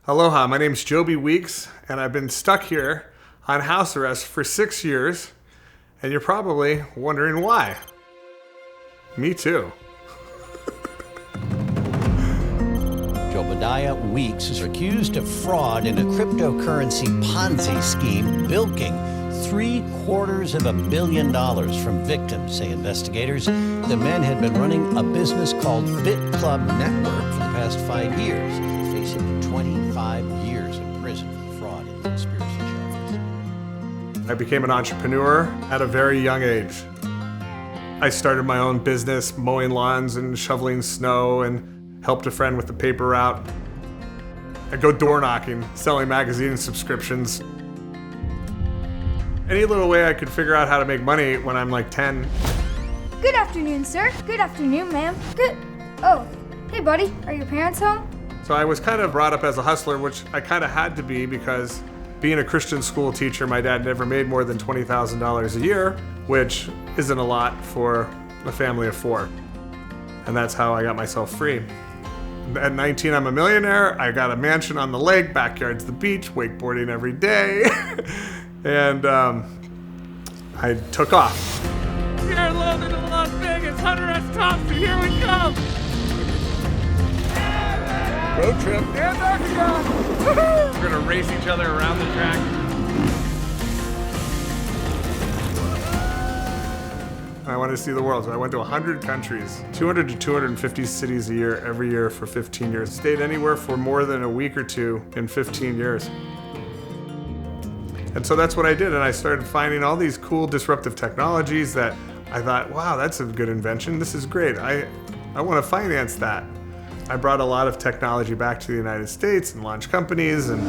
Aloha, my name's Joby Weeks, and I've been stuck here on house arrest for 6 years, and you're probably wondering why. Me too. Joby Weeks is accused of fraud in a cryptocurrency Ponzi scheme, bilking $750 million from victims, say investigators. The men had been running a business called BitClub Network for the past 5 years, facing 25 years in prison for fraud and conspiracy charges. I became an entrepreneur at a very young age. I started my own business, mowing lawns and shoveling snow, and helped a friend with the paper route. I'd go door knocking, selling magazine subscriptions. Any little way I could figure out how to make money when I'm like 10. Good afternoon, sir. Good afternoon, ma'am. Good. Oh, hey, buddy. Are your parents home? So I was kind of brought up as a hustler, which I kind of had to be because being a Christian school teacher, my dad never made more than $20,000 a year, which isn't a lot for a family of 4. And that's how I got myself free. At 19, I'm a millionaire. I got a mansion on the lake, backyard's the beach, wakeboarding every day. And I took off. We are loaded to Las Vegas, Hunter S. Thompson, here we come! Road trip. We're gonna race each other around the track. I wanted to see the world, so I went to 100 countries, 200 to 250 cities a year, every year for 15 years. Stayed anywhere for more than a week or two in 15 years. And so that's what I did, and I started finding all these cool disruptive technologies that I thought, wow, that's a good invention. This is great. I want to finance that. I brought a lot of technology back to the United States and launched companies. And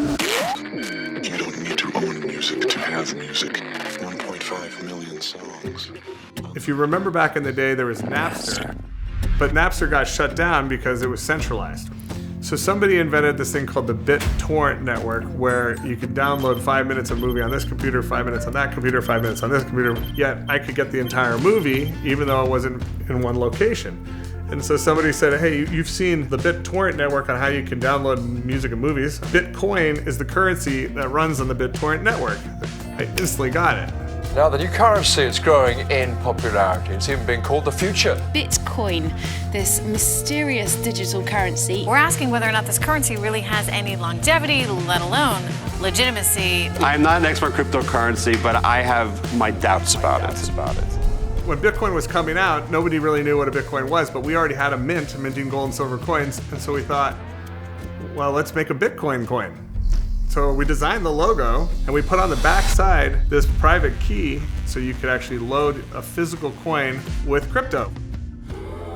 you don't need to own music to have music. 1.5 million songs. If you remember back in the day, there was Napster, but Napster got shut down because it was centralized. So somebody invented this thing called the BitTorrent network, where you could download 5 minutes of movie on this computer, 5 minutes on that computer, 5 minutes on this computer, yet I could get the entire movie even though it wasn't in one location. And so somebody said, hey, you've seen the BitTorrent network on how you can download music and movies. Bitcoin is the currency that runs on the BitTorrent network. I instantly got it. Now, the new currency is growing in popularity. It's even been called the future. Bitcoin, this mysterious digital currency. We're asking whether or not this currency really has any longevity, let alone legitimacy. I'm not an expert in cryptocurrency, but I have my doubts about it. When Bitcoin was coming out, nobody really knew what a Bitcoin was, but we already had a mint minting gold and silver coins, and so we thought, well, let's make a Bitcoin coin. So we designed the logo, and we put on the back side this private key so you could actually load a physical coin with crypto.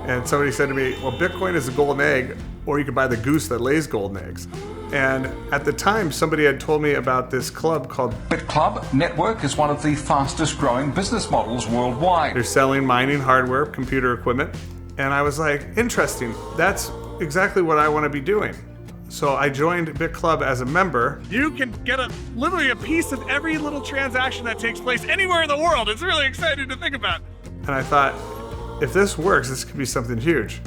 And somebody said to me, well, Bitcoin is a golden egg, or you could buy the goose that lays golden eggs. And at the time, somebody had told me about this club called BitClub Network is one of the fastest growing business models worldwide. They're selling mining hardware, computer equipment. And I was like, interesting. That's exactly what I want to be doing. So I joined BitClub as a member. You can get literally a piece of every little transaction that takes place anywhere in the world. It's really exciting to think about. And I thought, if this works, this could be something huge.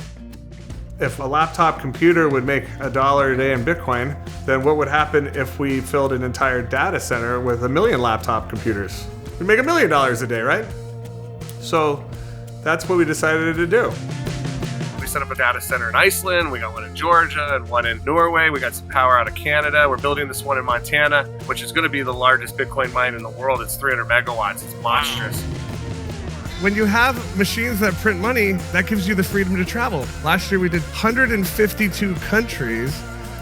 If a laptop computer would make $1 a day in Bitcoin, then what would happen if we filled an entire data center with 1 million laptop computers? We'd make $1 million a day, right? So that's what we decided to do. We set up a data center in Iceland, we got one in Georgia and one in Norway, we got some power out of Canada, we're building this one in Montana, which is going to be the largest Bitcoin mine in the world. It's 300 megawatts, it's monstrous. When you have machines that print money, that gives you the freedom to travel. Last year we did 152 countries,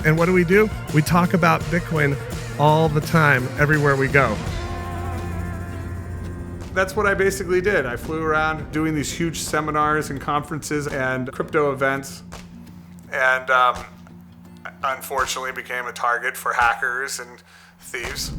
and what do? We talk about Bitcoin all the time, everywhere we go. That's what I basically did. I flew around doing these huge seminars and conferences and crypto events, and unfortunately became a target for hackers and thieves.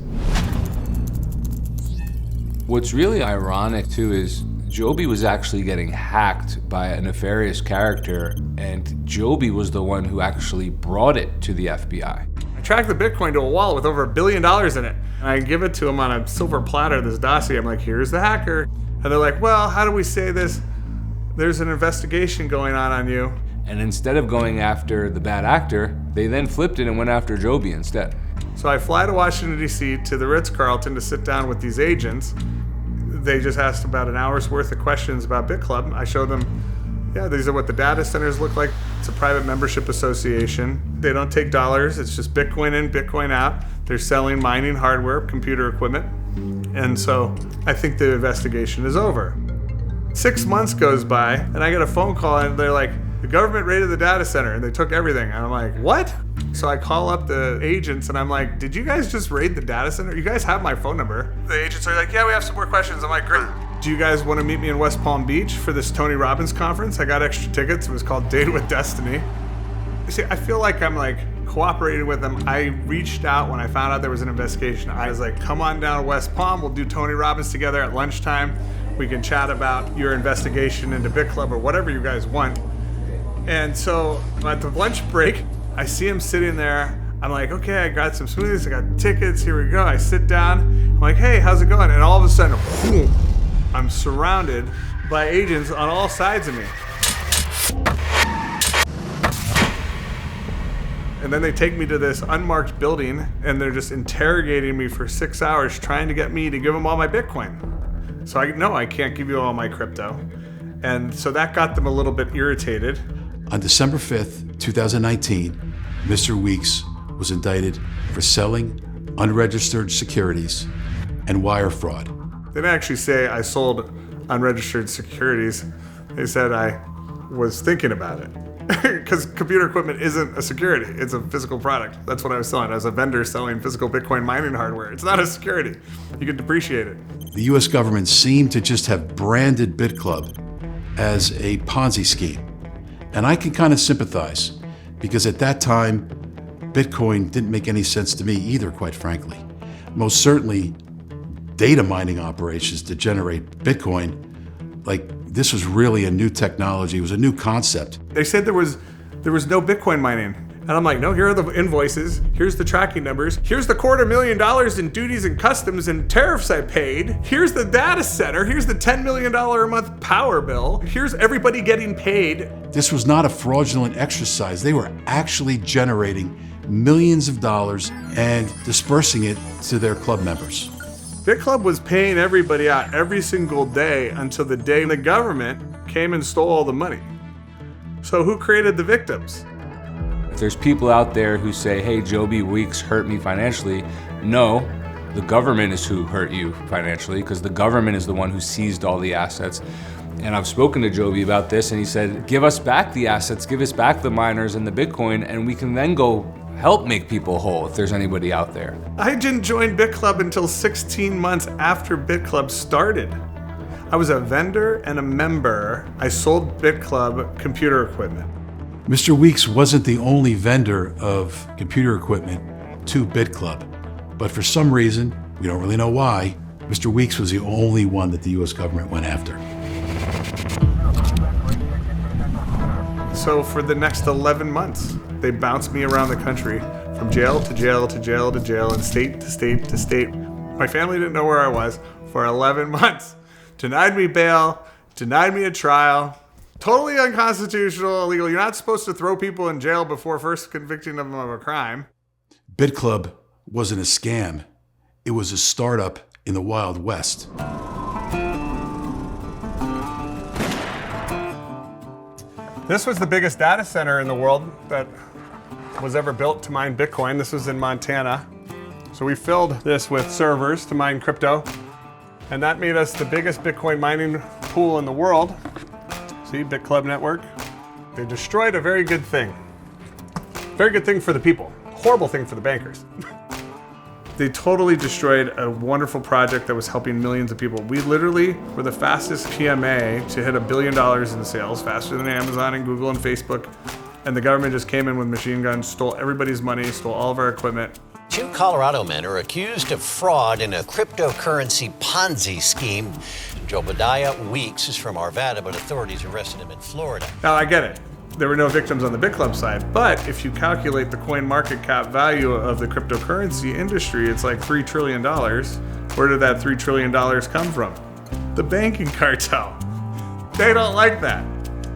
What's really ironic too is Joby was actually getting hacked by a nefarious character, and Joby was the one who actually brought it to the FBI. I tracked the Bitcoin to a wallet with over $1 billion in it. And I give it to them on a silver platter, this dossier. I'm like, here's the hacker. And they're like, well, how do we say this? There's an investigation going on you. And instead of going after the bad actor, they then flipped it and went after Joby instead. So I fly to Washington, D.C. to the Ritz-Carlton to sit down with these agents. They just asked about an hour's worth of questions about BitClub. I showed them, yeah, these are what the data centers look like. It's a private membership association. They don't take dollars. It's just Bitcoin in, Bitcoin out. They're selling mining hardware, computer equipment. And so I think the investigation is over. 6 months goes by, and I get a phone call, and they're like, the government raided the data center, and they took everything. And I'm like, what? So I call up the agents, and I'm like, did you guys just raid the data center? You guys have my phone number. The agents are like, yeah, we have some more questions. I'm like, great. Do you guys want to meet me in West Palm Beach for this Tony Robbins conference? I got extra tickets. It was called Date with Destiny. You see, I feel like I'm like cooperating with them. I reached out when I found out there was an investigation. I was like, come on down to West Palm. We'll do Tony Robbins together at lunchtime. We can chat about your investigation into BitClub or whatever you guys want. And so at the lunch break, I see him sitting there. I'm like, okay, I got some smoothies, I got tickets, here we go. I sit down, I'm like, hey, how's it going? And all of a sudden, boom, I'm surrounded by agents on all sides of me. And then they take me to this unmarked building, and they're just interrogating me for 6 hours, trying to get me to give them all my Bitcoin. So I can't give you all my crypto. And so that got them a little bit irritated. On December 5th, 2019, Mr. Weeks was indicted for selling unregistered securities and wire fraud. They didn't actually say I sold unregistered securities. They said I was thinking about it. Because computer equipment isn't a security, it's a physical product. That's what I was selling. I was a vendor selling physical Bitcoin mining hardware. It's not a security. You can depreciate it. The US government seemed to just have branded BitClub as a Ponzi scheme. And I can kind of sympathize, because at that time, Bitcoin didn't make any sense to me either, quite frankly. Most certainly, data mining operations to generate Bitcoin, like, this was really a new technology. It was a new concept. They said there was no Bitcoin mining. And I'm like, no, here are the invoices. Here's the tracking numbers. Here's the $250,000 in duties and customs and tariffs I paid. Here's the data center. Here's the $10 million a month power bill. Here's everybody getting paid. This was not a fraudulent exercise. They were actually generating millions of dollars and dispersing it to their club members. BitClub was paying everybody out every single day until the day the government came and stole all the money. So who created the victims? If there's people out there who say, hey, Joby Weeks hurt me financially, no, the government is who hurt you financially, because the government is the one who seized all the assets. And I've spoken to Joby about this, and he said, give us back the assets, give us back the miners and the Bitcoin, and we can then go help make people whole if there's anybody out there. I didn't join BitClub until 16 months after BitClub started. I was a vendor and a member. I sold BitClub computer equipment. Mr. Weeks wasn't the only vendor of computer equipment to BitClub, but for some reason, we don't really know why, Mr. Weeks was the only one that the US government went after. So for the next 11 months, they bounced me around the country from jail to jail to jail to jail and state to state to state. My family didn't know where I was for 11 months. Denied me bail, denied me a trial. Totally unconstitutional, illegal. You're not supposed to throw people in jail before first convicting them of a crime. BitClub wasn't a scam. It was a startup in the Wild West. This was the biggest data center in the world that was ever built to mine Bitcoin. This was in Montana. So we filled this with servers to mine crypto. And that made us the biggest Bitcoin mining pool in the world. See, BitClub network. They destroyed a very good thing. Very good thing for the people. Horrible thing for the bankers. They totally destroyed a wonderful project that was helping millions of people. We literally were the fastest PMA to hit $1 billion in sales, faster than Amazon and Google and Facebook. And the government just came in with machine guns, stole everybody's money, stole all of our equipment. 2 Colorado men are accused of fraud in a cryptocurrency Ponzi scheme. Joby Weeks is from Arvada, but authorities arrested him in Florida. Now, I get it. There were no victims on the BitClub side, but if you calculate the coin market cap value of the cryptocurrency industry, it's like $3 trillion. Where did that $3 trillion come from? The banking cartel. They don't like that.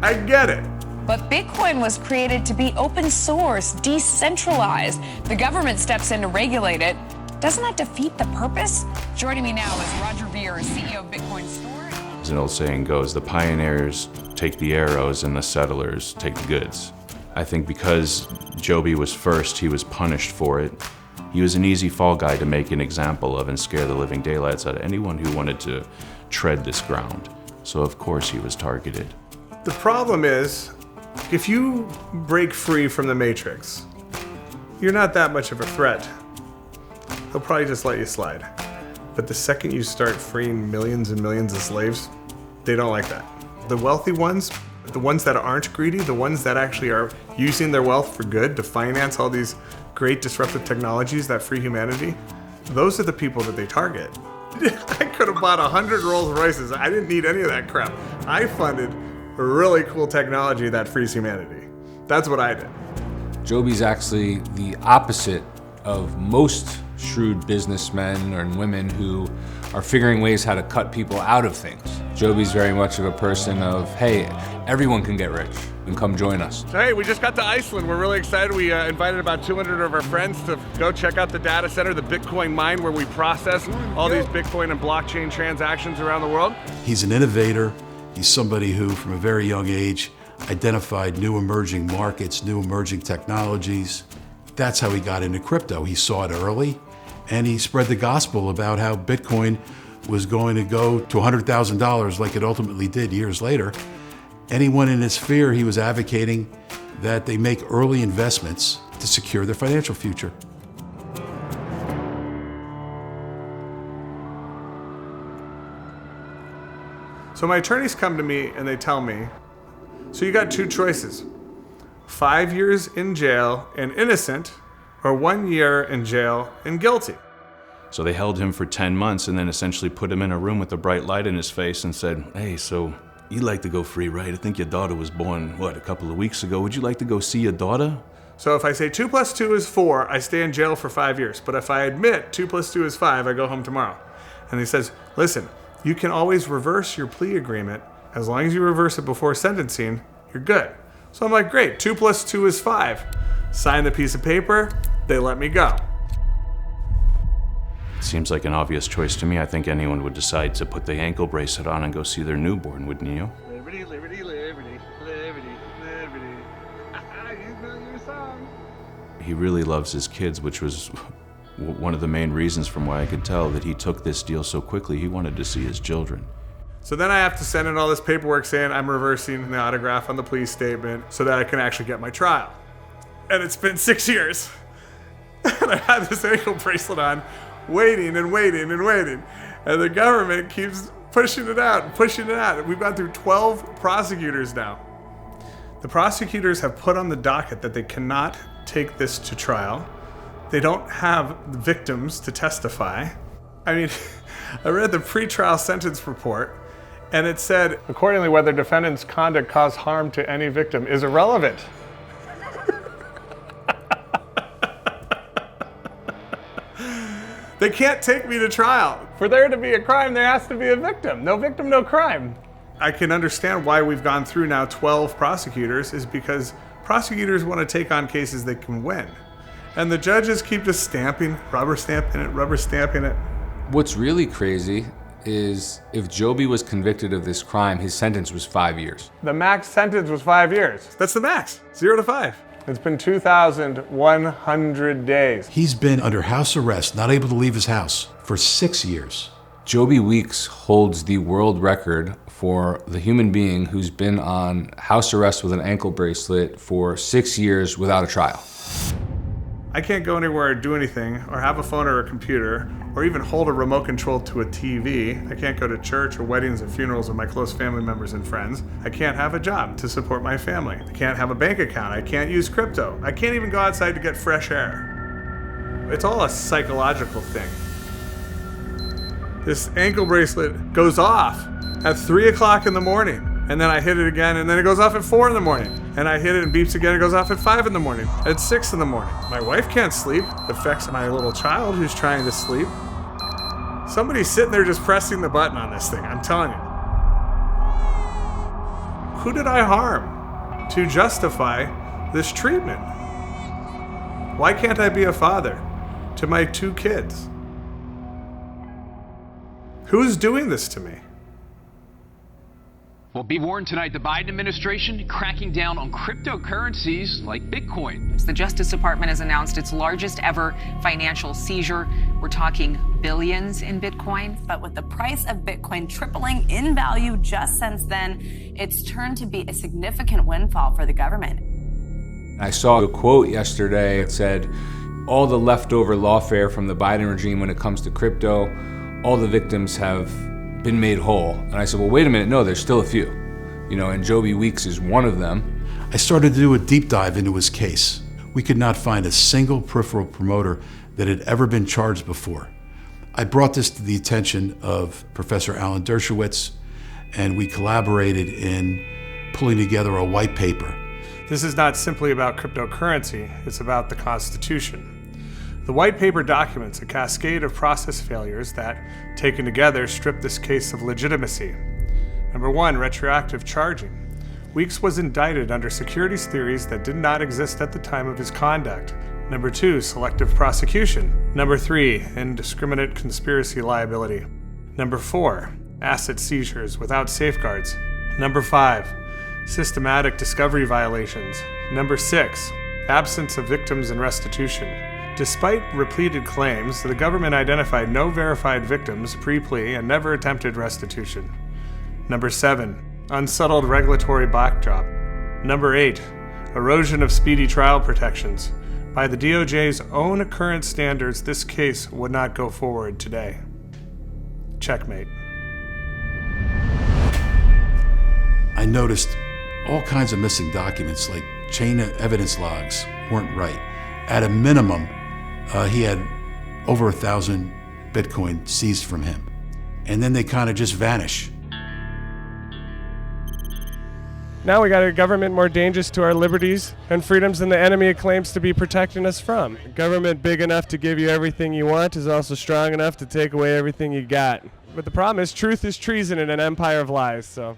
I get it. But Bitcoin was created to be open source, decentralized. The government steps in to regulate it. Doesn't that defeat the purpose? Joining me now is Roger Ver, CEO of Bitcoin Store. As an old saying goes, the pioneers take the arrows and the settlers take the goods. I think because Joby was first, he was punished for it. He was an easy fall guy to make an example of and scare the living daylights out of anyone who wanted to tread this ground. So of course he was targeted. The problem is, if you break free from the Matrix, you're not that much of a threat. They'll probably just let you slide. But the second you start freeing millions and millions of slaves, they don't like that. The wealthy ones, the ones that aren't greedy, the ones that actually are using their wealth for good to finance all these great disruptive technologies that free humanity, those are the people that they target. I could have bought 100 Rolls Royces. I didn't need any of that crap. I funded really cool technology that frees humanity. That's what I did. Joby's actually the opposite of most shrewd businessmen and women who are figuring ways how to cut people out of things. Joby's very much of a person of, hey, everyone can get rich and come join us. Hey, we just got to Iceland. We're really excited. We invited about 200 of our friends to go check out the data center, the Bitcoin mine, where we process all these Bitcoin and blockchain transactions around the world. He's an innovator. He's somebody who, from a very young age, identified new emerging markets, new emerging technologies. That's how he got into crypto. He saw it early, and he spread the gospel about how Bitcoin was going to go to $100,000 like it ultimately did years later. Anyone in his sphere, he was advocating that they make early investments to secure their financial future. So my attorneys come to me and they tell me, so you got two choices. 5 years in jail and innocent, or 1 year in jail and guilty. So they held him for 10 months and then essentially put him in a room with a bright light in his face and said, hey, so you'd like to go free, right? I think your daughter was born, a couple of weeks ago. Would you like to go see your daughter? So if I say 2 + 2 is 4, I stay in jail for 5 years. But if I admit 2 + 2 is 5, I go home tomorrow. And he says, listen, you can always reverse your plea agreement. As long as you reverse it before sentencing, you're good. So I'm like, great, 2 + 2 is 5. Sign the piece of paper, they let me go. Seems like an obvious choice to me. I think anyone would decide to put the ankle bracelet on and go see their newborn, wouldn't you? Liberty, liberty, liberty, liberty, liberty. You know your song. He really loves his kids, which was one of the main reasons from why I could tell that he took this deal so quickly. He wanted to see his children. So then I have to send in all this paperwork saying I'm reversing the autograph on the plea statement so that I can actually get my trial. And it's been 6 years. And I had this ankle bracelet on, waiting and waiting and waiting. And the government keeps pushing it out, pushing it out. We've gone through 12 prosecutors now. The prosecutors have put on the docket that they cannot take this to trial. They don't have victims to testify. I mean, I read the pretrial sentence report, and it said, accordingly, whether defendant's conduct caused harm to any victim is irrelevant. They can't take me to trial. For there to be a crime, there has to be a victim. No victim, no crime. I can understand why we've gone through now 12 prosecutors is because prosecutors want to take on cases they can win. And the judges keep just rubber stamping it. What's really crazy is if Joby was convicted of this crime, his sentence was 5 years. The max sentence was 5 years. That's the max, 0 to 5. It's been 2,100 days. He's been under house arrest, not able to leave his house, for 6 years. Joby Weeks holds the world record for the human being who's been on house arrest with an ankle bracelet for 6 years without a trial. I can't go anywhere or do anything, or have a phone or a computer, or even hold a remote control to a TV. I can't go to church or weddings or funerals with my close family members and friends. I can't have a job to support my family. I can't have a bank account. I can't use crypto. I can't even go outside to get fresh air. It's all a psychological thing. This ankle bracelet goes off at 3 o'clock in the morning, and then I hit it again, and then it goes off at 4 in the morning. And I hit it and beeps again, it goes off at 5 in the morning, at 6 in the morning. My wife can't sleep. It affects my little child who's trying to sleep. Somebody's sitting there just pressing the button on this thing, I'm telling you. Who did I harm? to justify this treatment? Why can't I be a father to my 2 kids? Who's doing this to me? Well, be warned tonight, the Biden administration cracking down on cryptocurrencies like Bitcoin. The Justice Department has announced its largest ever financial seizure. We're talking billions in Bitcoin. But with the price of Bitcoin tripling in value just since then, it's turned to be a significant windfall for the government. I saw a quote yesterday. It said, all the leftover lawfare from the Biden regime when it comes to crypto, all the victims have been made whole. And I said, well, wait a minute, no, there's still a few. And Joby Weeks is one of them. I started to do a deep dive into his case. We could not find a single peripheral promoter that had ever been charged before. I brought this to the attention of Professor Alan Dershowitz, and we collaborated in pulling together a white paper. This is not simply about cryptocurrency, it's about the Constitution. The white paper documents a cascade of process failures that, taken together, strip this case of legitimacy. Number 1, retroactive charging. Weeks was indicted under securities theories that did not exist at the time of his conduct. Number 2, selective prosecution. Number 3, indiscriminate conspiracy liability. Number 4, asset seizures without safeguards. Number 5, systematic discovery violations. Number 6, absence of victims and restitution. Despite repeated claims, the government identified no verified victims pre-plea and never attempted restitution. Number 7, unsettled regulatory backdrop. Number 8, erosion of speedy trial protections. By the DOJ's own current standards, this case would not go forward today. Checkmate. I noticed all kinds of missing documents, like chain of evidence logs weren't right. At a minimum, he had over 1,000 Bitcoin seized from him. And then they kind of just vanish. Now we got a government more dangerous to our liberties and freedoms than the enemy it claims to be protecting us from. A government big enough to give you everything you want is also strong enough to take away everything you got. But the problem is truth is treason in an empire of lies, So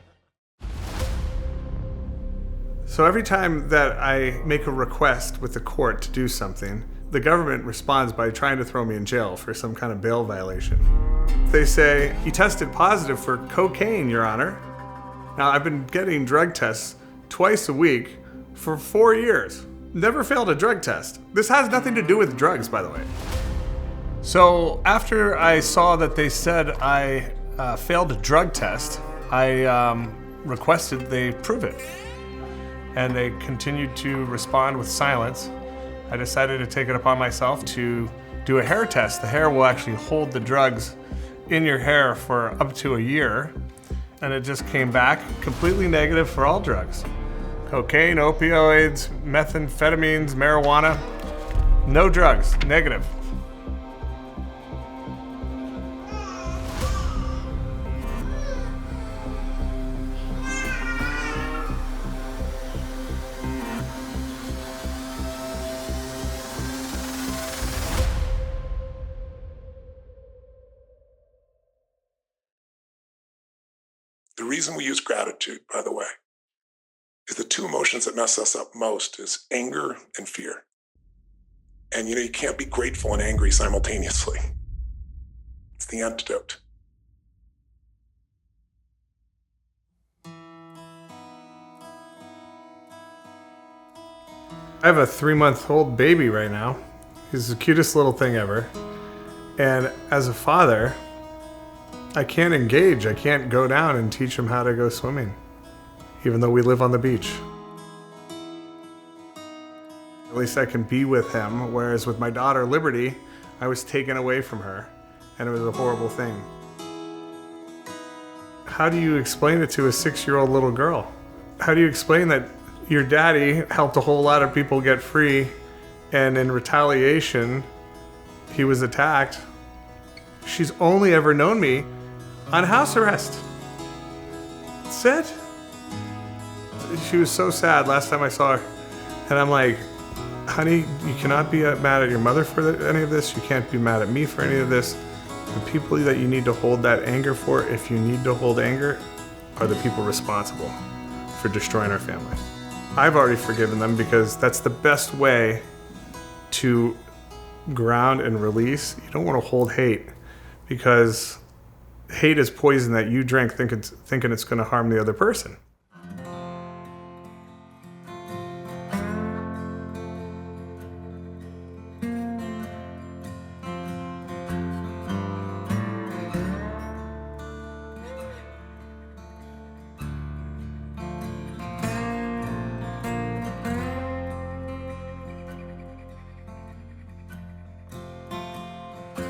every time that I make a request with the court to do something, the government responds by trying to throw me in jail for some kind of bail violation. They say, he tested positive for cocaine, Your Honor. Now, I've been getting drug tests twice a week for 4 years. Never failed a drug test. This has nothing to do with drugs, by the way. So after I saw that they said I failed a drug test, I requested they prove it. And they continued to respond with silence. I decided to take it upon myself to do a hair test. The hair will actually hold the drugs in your hair for up to a year. And it just came back completely negative for all drugs. Cocaine, opioids, methamphetamines, marijuana, no drugs, negative. The reason we use gratitude, by the way, is the 2 emotions that mess us up most is anger and fear. And you can't be grateful and angry simultaneously. It's the antidote. I have a 3-month-old baby right now. He's the cutest little thing ever. And as a father, I can't engage. I can't go down and teach him how to go swimming, even though we live on the beach. At least I can be with him, whereas with my daughter, Liberty, I was taken away from her, and it was a horrible thing. How do you explain it to a 6-year-old little girl? How do you explain that your daddy helped a whole lot of people get free, and in retaliation, he was attacked? She's only ever known me on house arrest. That's it. She was so sad last time I saw her. And I'm like, honey, you cannot be mad at your mother for any of this. You can't be mad at me for any of this. The people that you need to hold that anger for, if you need to hold anger, are the people responsible for destroying our family. I've already forgiven them because that's the best way to ground and release. You don't want to hold hate, because hate is poison that you drink thinking it's going to harm the other person.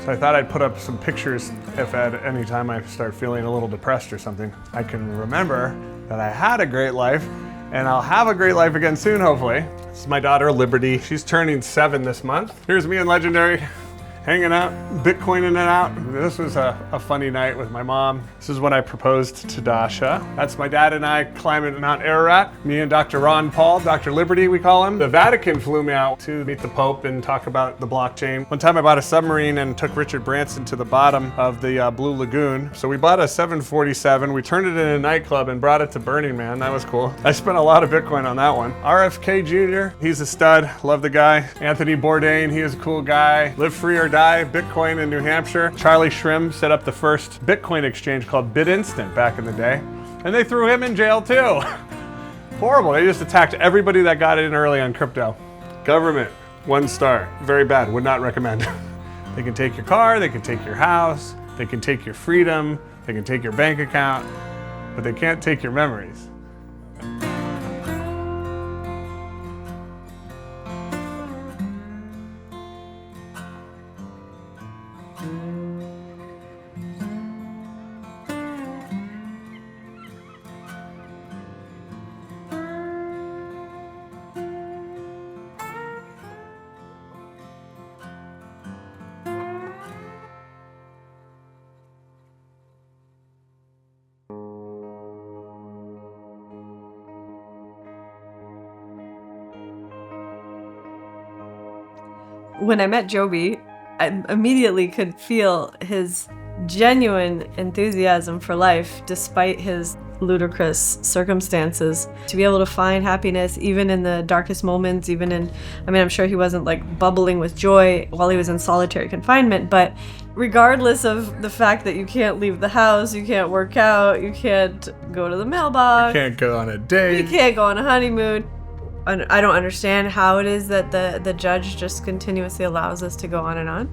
So I thought I'd put up some pictures if at any time I start feeling a little depressed or something, I can remember that I had a great life, and I'll have a great life again soon, hopefully. This is my daughter, Liberty. She's turning 7 this month. Here's me and Legendary hanging out, Bitcoining it out. This was a funny night with my mom. This is when I proposed to Dasha. That's my dad and I climbing Mount Ararat. Me and Dr. Ron Paul, Dr. Liberty we call him. The Vatican flew me out to meet the Pope and talk about the blockchain. One time I bought a submarine and took Richard Branson to the bottom of the Blue Lagoon. So we bought a 747, we turned it in a nightclub and brought it to Burning Man. That was cool. I spent a lot of Bitcoin on that one. RFK Jr., he's a stud, love the guy. Anthony Bourdain, he is a cool guy. Live free or die, Bitcoin in New Hampshire. Charlie Shrim set up the first Bitcoin exchange called BitInstant back in the day. And they threw him in jail too. Horrible, they just attacked everybody that got in early on crypto. Government, 1 star, very bad, would not recommend. They can take your car, they can take your house, they can take your freedom, they can take your bank account, but they can't take your memories. When I met Joby, I immediately could feel his genuine enthusiasm for life despite his ludicrous circumstances. To be able to find happiness even in the darkest moments, even in, I mean, I'm sure he wasn't like bubbling with joy while he was in solitary confinement, but regardless of the fact that you can't leave the house, you can't work out, you can't go to the mailbox, You can't go on a date. you can't go on a honeymoon. I don't understand how it is that the judge just continuously allows us to go on and on.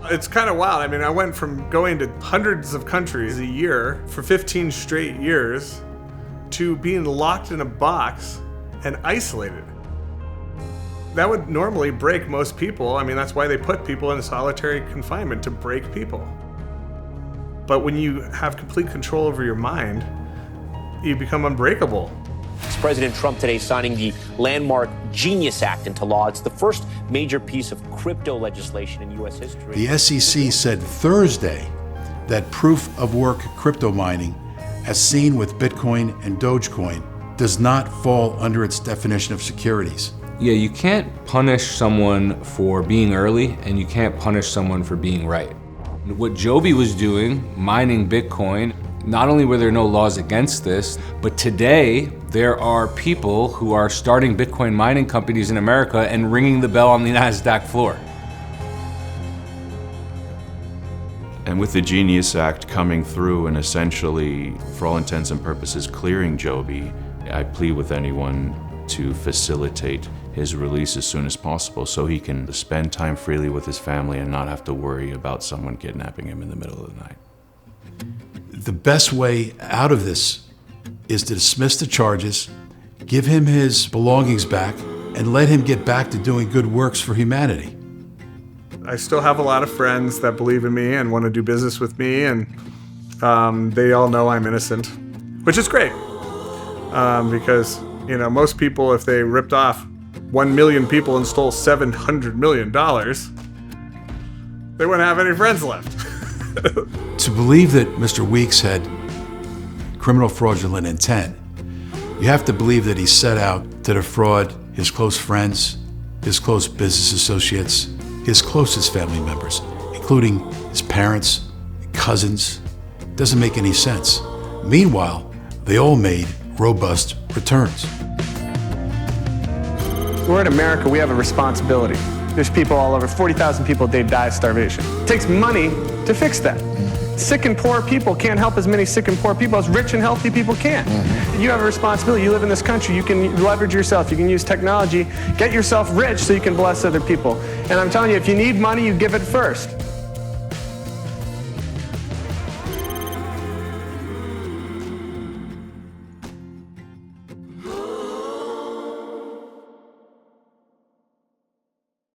It's kind of wild. I mean, I went from going to hundreds of countries a year for 15 straight years to being locked in a box and isolated. That would normally break most people. I mean, that's why they put people in solitary confinement, to break people. But when you have complete control over your mind, you become unbreakable. It's President Trump today signing the landmark Genius Act into law. It's the first major piece of crypto legislation in U.S. history. The SEC said Thursday that proof of work crypto mining, as seen with Bitcoin and Dogecoin, does not fall under its definition of securities. Yeah, you can't punish someone for being early, and you can't punish someone for being right. What Joby was doing, mining Bitcoin, not only were there no laws against this, but today there are people who are starting Bitcoin mining companies in America and ringing the bell on the NASDAQ floor. And with the Genius Act coming through and essentially, for all intents and purposes, clearing Joby, I plead with anyone to facilitate his release as soon as possible so he can spend time freely with his family and not have to worry about someone kidnapping him in the middle of the night. The best way out of this is to dismiss the charges, give him his belongings back, and let him get back to doing good works for humanity. I still have a lot of friends that believe in me and want to do business with me, and they all know I'm innocent, which is great. Because, you know, most people, if they ripped off 1 million people and stole $700 million, they wouldn't have any friends left. To believe that Mr. Weeks had criminal fraudulent intent, you have to believe that he set out to defraud his close friends, his close business associates, his closest family members, including his parents, cousins. Doesn't make any sense. Meanwhile, they all made robust returns. We're in America, we have a responsibility. There's people all over, 40,000 people a day die of starvation. It takes money to fix that. Sick and poor people can't help as many sick and poor people as rich and healthy people can. You have a responsibility. You live in this country. You can leverage yourself. You can use technology. Get yourself rich so you can bless other people. And I'm telling you, if you need money, you give it first.